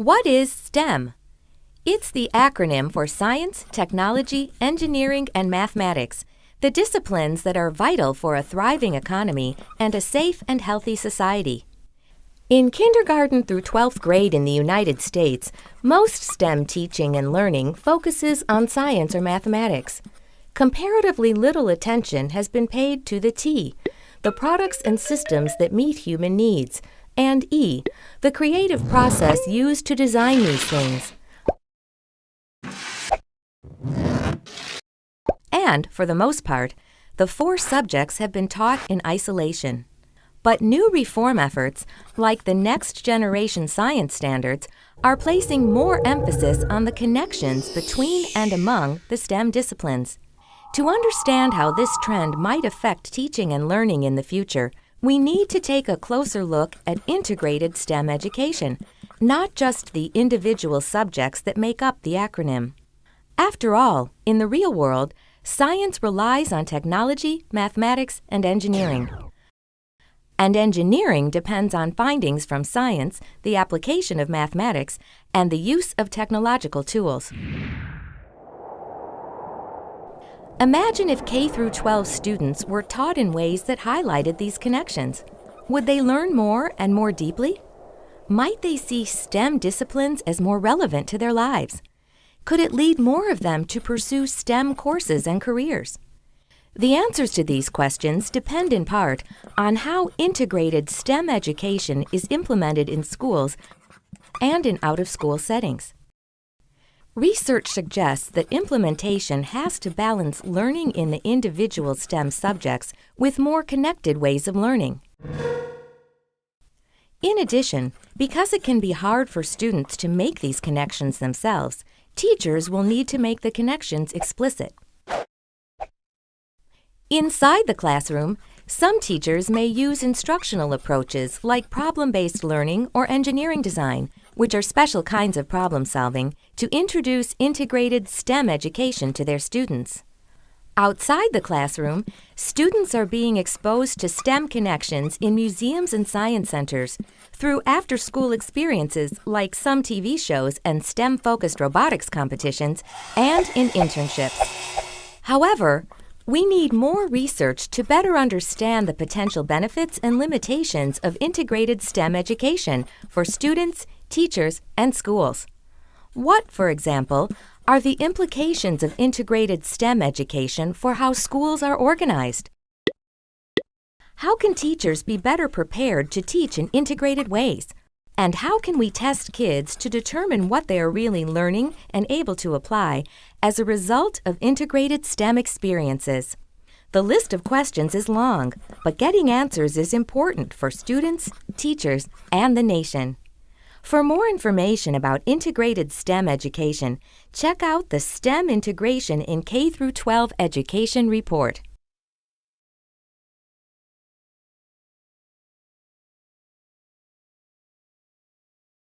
What is STEM? It's the acronym for Science, Technology, Engineering, and Mathematics, the disciplines that are vital for a thriving economy and a safe and healthy society. In kindergarten through 12th grade in the United States, most STEM teaching and learning focuses on science or mathematics. Comparatively little attention has been paid to the T, the products and systems that meet human needs, and E, the creative process used to design these things. And, for the most part, the four subjects have been taught in isolation. But new reform efforts, like the Next Generation Science Standards, are placing more emphasis on the connections between and among the STEM disciplines. To understand how this trend might affect teaching and learning in the future, we need to take a closer look at integrated STEM education, not just the individual subjects that make up the acronym. After all, in the real world, science relies on technology, mathematics, and engineering. And engineering depends on findings from science, the application of mathematics, and the use of technological tools. Imagine if K through 12 students were taught in ways that highlighted these connections. Would they learn more and more deeply? Might they see STEM disciplines as more relevant to their lives? Could it lead more of them to pursue STEM courses and careers? The answers to these questions depend in part on how integrated STEM education is implemented in schools and in out-of-school settings. Research suggests that implementation has to balance learning in the individual STEM subjects with more connected ways of learning. In addition, because it can be hard for students to make these connections themselves, teachers will need to make the connections explicit. Inside the classroom, some teachers may use instructional approaches like problem-based learning or engineering design, which are special kinds of problem solving, to introduce integrated STEM education to their students. Outside the classroom, students are being exposed to STEM connections in museums and science centers through after-school experiences like some TV shows and STEM-focused robotics competitions, and in internships. However, we need more research to better understand the potential benefits and limitations of integrated STEM education for students, teachers, and schools. What, for example, are the implications of integrated STEM education for how schools are organized? How can teachers be better prepared to teach in integrated ways? And how can we test kids to determine what they are really learning and able to apply as a result of integrated STEM experiences? The list of questions is long, but getting answers is important for students, teachers, and the nation. For more information about integrated STEM education, check out the STEM Integration in K through 12 Education report.